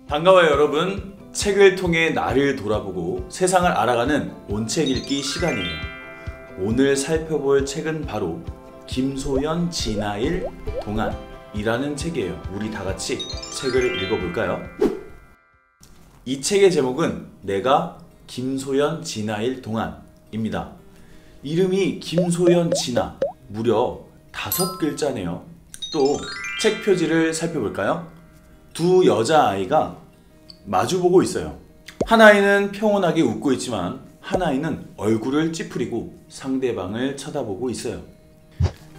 반가워요 여러분. 책을 통해 나를 돌아보고 세상을 알아가는 온책 읽기 시간이에요. 오늘 살펴볼 책은 바로 김소연 진아일 동안이라는 책이에요. 우리 다같이 책을 읽어볼까요? 이 책의 제목은 내가 김소연 진아일 동안입니다. 이름이 김소연 진아, 무려 5글자네요. 또 책 표지를 살펴볼까요? 두 여자아이가 마주보고 있어요. 한 아이는 평온하게 웃고 있지만 한 아이는 얼굴을 찌푸리고 상대방을 쳐다보고 있어요.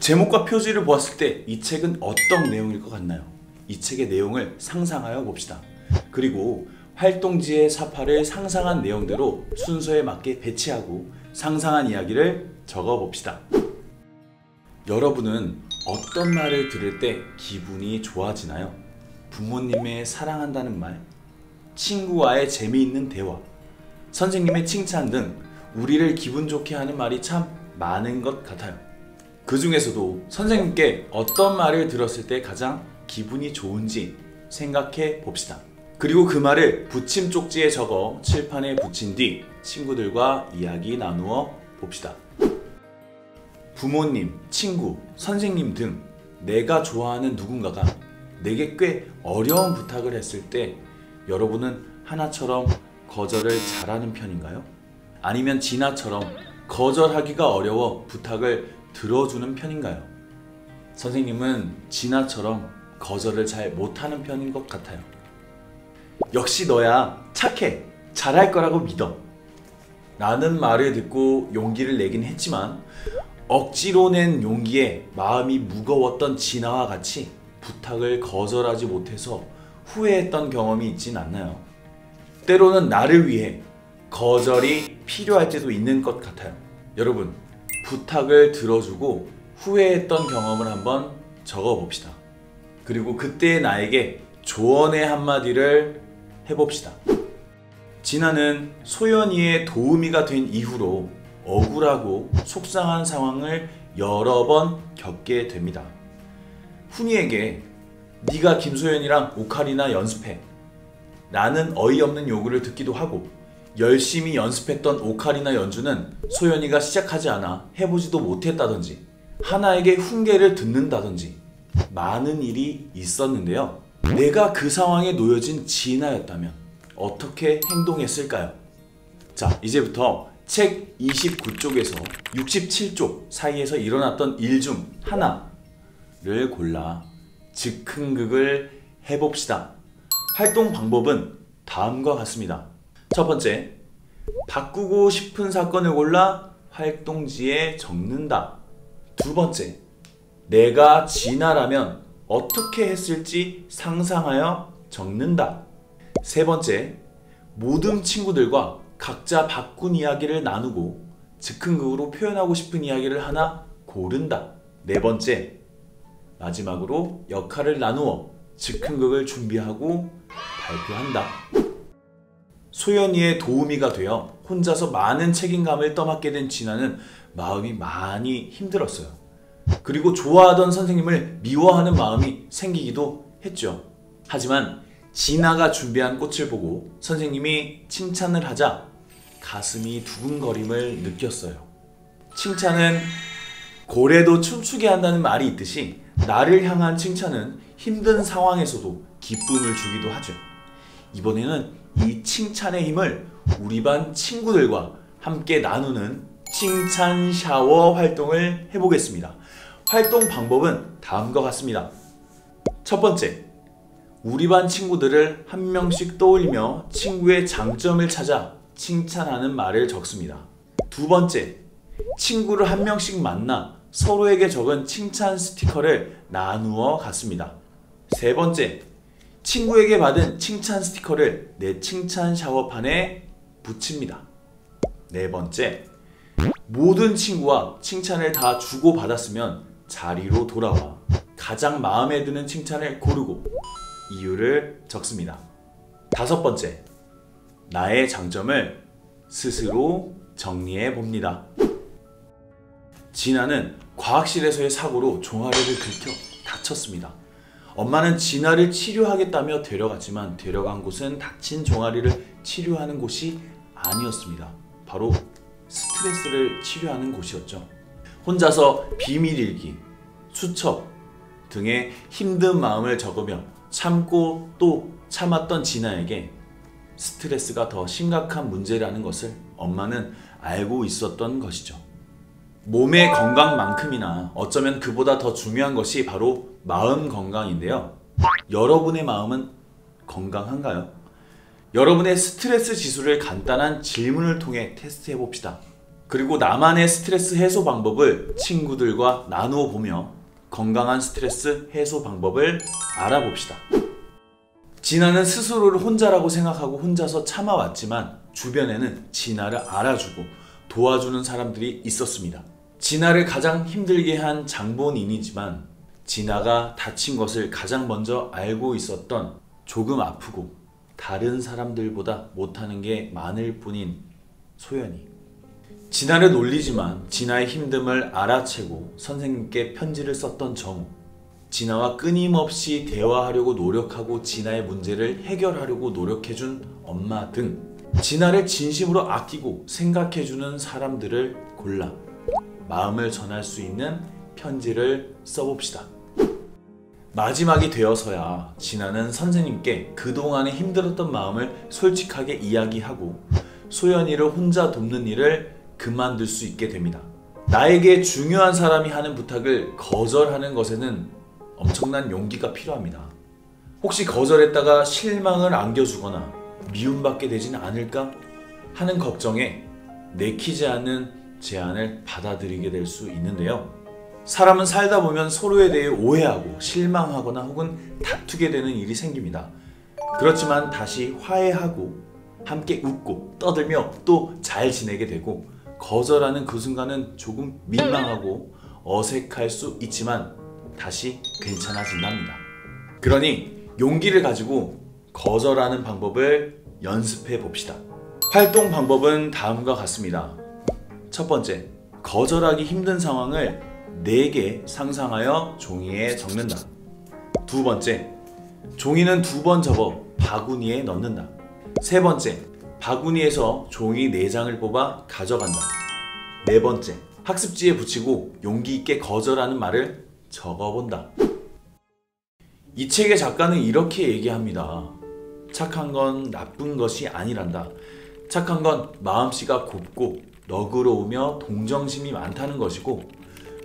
제목과 표지를 보았을 때 이 책은 어떤 내용일 것 같나요? 이 책의 내용을 상상하여 봅시다. 그리고 활동지의 사파를 상상한 내용대로 순서에 맞게 배치하고 상상한 이야기를 적어 봅시다. 여러분은 어떤 말을 들을 때 기분이 좋아지나요? 부모님의 사랑한다는 말, 친구와의 재미있는 대화, 선생님의 칭찬 등 우리를 기분 좋게 하는 말이 참 많은 것 같아요. 그 중에서도 선생님께 어떤 말을 들었을 때 가장 기분이 좋은지 생각해 봅시다. 그리고 그 말을 붙임 쪽지에 적어 칠판에 붙인 뒤 친구들과 이야기 나누어 봅시다. 부모님, 친구, 선생님 등 내가 좋아하는 누군가가 내게 꽤 어려운 부탁을 했을 때 여러분은 하나처럼 거절을 잘하는 편인가요? 아니면 진아처럼 거절하기가 어려워 부탁을 들어주는 편인가요? 선생님은 진아처럼 거절을 잘 못하는 편인 것 같아요. 역시 너야 착해, 잘할 거라고 믿어 라는 말을 듣고 용기를 내긴 했지만 억지로 낸 용기에 마음이 무거웠던 진아와 같이 부탁을 거절하지 못해서 후회했던 경험이 있진 않나요? 때로는 나를 위해 거절이 필요할 때도 있는 것 같아요. 여러분, 부탁을 들어주고 후회했던 경험을 한번 적어봅시다. 그리고 그때의 나에게 조언의 한마디를 해봅시다. 진아는 소연이의 도우미가 된 이후로 억울하고 속상한 상황을 여러 번 겪게 됩니다. 훈이에게 네가 김소연이랑 오카리나 연습해 라는 어이없는 요구를 듣기도 하고, 열심히 연습했던 오카리나 연주는 소연이가 시작하지 않아 해보지도 못했다든지 하나에게 훈계를 듣는다든지 많은 일이 있었는데요. 내가 그 상황에 놓여진 진아였다면 어떻게 행동했을까요? 자, 이제부터 책 29쪽에서 67쪽 사이에서 일어났던 일 중 하나를 골라 즉흥극을 해봅시다. 활동 방법은 다음과 같습니다. 첫 번째, 바꾸고 싶은 사건을 골라 활동지에 적는다. 두 번째, 내가 진아라면 어떻게 했을지 상상하여 적는다. 세 번째, 모든 친구들과 각자 바꾼 이야기를 나누고 즉흥극으로 표현하고 싶은 이야기를 하나 고른다. 네 번째, 마지막으로 역할을 나누어 즉흥극을 준비하고 발표한다. 소연이의 도우미가 되어 혼자서 많은 책임감을 떠맡게 된 진아는 마음이 많이 힘들었어요. 그리고 좋아하던 선생님을 미워하는 마음이 생기기도 했죠. 하지만 진아가 준비한 꽃을 보고 선생님이 칭찬을 하자 가슴이 두근거림을 느꼈어요. 칭찬은 고래도 춤추게 한다는 말이 있듯이 나를 향한 칭찬은 힘든 상황에서도 기쁨을 주기도 하죠. 이번에는 이 칭찬의 힘을 우리 반 친구들과 함께 나누는 칭찬 샤워 활동을 해보겠습니다. 활동 방법은 다음과 같습니다. 첫 번째, 우리 반 친구들을 한 명씩 떠올리며 친구의 장점을 찾아 칭찬하는 말을 적습니다. 두 번째, 친구를 한 명씩 만나 서로에게 적은 칭찬 스티커를 나누어 갔습니다. 세 번째, 친구에게 받은 칭찬 스티커를 내 칭찬 샤워판에 붙입니다. 네 번째, 모든 친구와 칭찬을 다 주고받았으면 자리로 돌아와 가장 마음에 드는 칭찬을 고르고 이유를 적습니다. 다섯 번째, 나의 장점을 스스로 정리해 봅니다. 진아는 과학실에서의 사고로 종아리를 긁혀 다쳤습니다. 엄마는 진아를 치료하겠다며 데려갔지만 데려간 곳은 다친 종아리를 치료하는 곳이 아니었습니다. 바로 스트레스를 치료하는 곳이었죠. 혼자서 비밀일기, 수첩 등의 힘든 마음을 적으며 참고 또 참았던 진아에게 스트레스가 더 심각한 문제라는 것을 엄마는 알고 있었던 것이죠. 몸의 건강만큼이나 어쩌면 그보다 더 중요한 것이 바로 마음 건강인데요. 여러분의 마음은 건강한가요? 여러분의 스트레스 지수를 간단한 질문을 통해 테스트해 봅시다. 그리고 나만의 스트레스 해소 방법을 친구들과 나누어 보며 건강한 스트레스 해소 방법을 알아봅시다. 진아는 스스로를 혼자라고 생각하고 혼자서 참아왔지만 주변에는 진아를 알아주고 도와주는 사람들이 있었습니다. 진아를 가장 힘들게 한 장본인이지만 진아가 다친 것을 가장 먼저 알고 있었던 조금 아프고 다른 사람들보다 못하는 게 많을 뿐인 소연이. 진아를 놀리지만 진아의 힘듦을 알아채고 선생님께 편지를 썼던 정우. 진아와 끊임없이 대화하려고 노력하고 진아의 문제를 해결하려고 노력해준 엄마 등 진아를 진심으로 아끼고 생각해주는 사람들을 골라 마음을 전할 수 있는 편지를 써봅시다. 마지막이 되어서야 진아는 선생님께 그동안에 힘들었던 마음을 솔직하게 이야기하고 소연이를 혼자 돕는 일을 그만둘 수 있게 됩니다. 나에게 중요한 사람이 하는 부탁을 거절하는 것에는 엄청난 용기가 필요합니다. 혹시 거절했다가 실망을 안겨주거나 미움받게 되진 않을까 하는 걱정에 내키지 않는 제안을 받아들이게 될 수 있는데요. 사람은 살다 보면 서로에 대해 오해하고 실망하거나 혹은 다투게 되는 일이 생깁니다. 그렇지만 다시 화해하고 함께 웃고 떠들며 또 잘 지내게 되고 거절하는 그 순간은 조금 민망하고 어색할 수 있지만 다시 괜찮아진답니다. 그러니 용기를 가지고 거절하는 방법을 연습해 봅시다. 활동 방법은 다음과 같습니다. 첫 번째, 거절하기 힘든 상황을 4개 상상하여 종이에 적는다. 두 번째, 종이는 2번 접어 바구니에 넣는다. 세 번째, 바구니에서 종이 4장을 뽑아 가져간다. 네 번째, 학습지에 붙이고 용기 있게 거절하는 말을 적어본다. 이 책의 작가는 이렇게 얘기합니다. 착한 건 나쁜 것이 아니란다. 착한 건 마음씨가 곱고 너그러우며 동정심이 많다는 것이고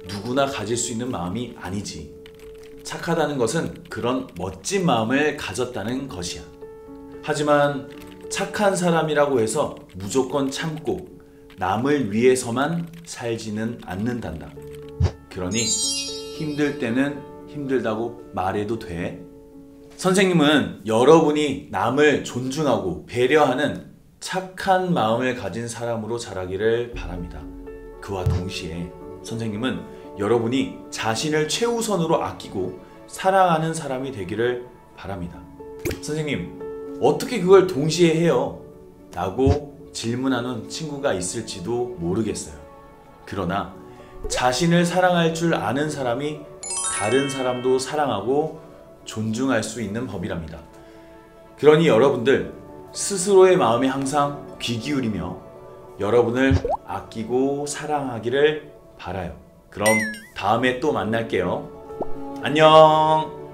누구나 가질 수 있는 마음이 아니지. 착하다는 것은 그런 멋진 마음을 가졌다는 것이야. 하지만 착한 사람이라고 해서 무조건 참고 남을 위해서만 살지는 않는단다. 그러니 힘들 때는 힘들다고 말해도 돼. 선생님은 여러분이 남을 존중하고 배려하는 착한 마음을 가진 사람으로 자라기를 바랍니다. 그와 동시에 선생님은 여러분이 자신을 최우선으로 아끼고 사랑하는 사람이 되기를 바랍니다. 선생님, 어떻게 그걸 동시에 해요? 라고 질문하는 친구가 있을지도 모르겠어요. 그러나 자신을 사랑할 줄 아는 사람이 다른 사람도 사랑하고 존중할 수 있는 법이랍니다. 그러니 여러분들 스스로의 마음에 항상 귀 기울이며 여러분을 아끼고 사랑하기를 바라요. 그럼 다음에 또 만날게요. 안녕.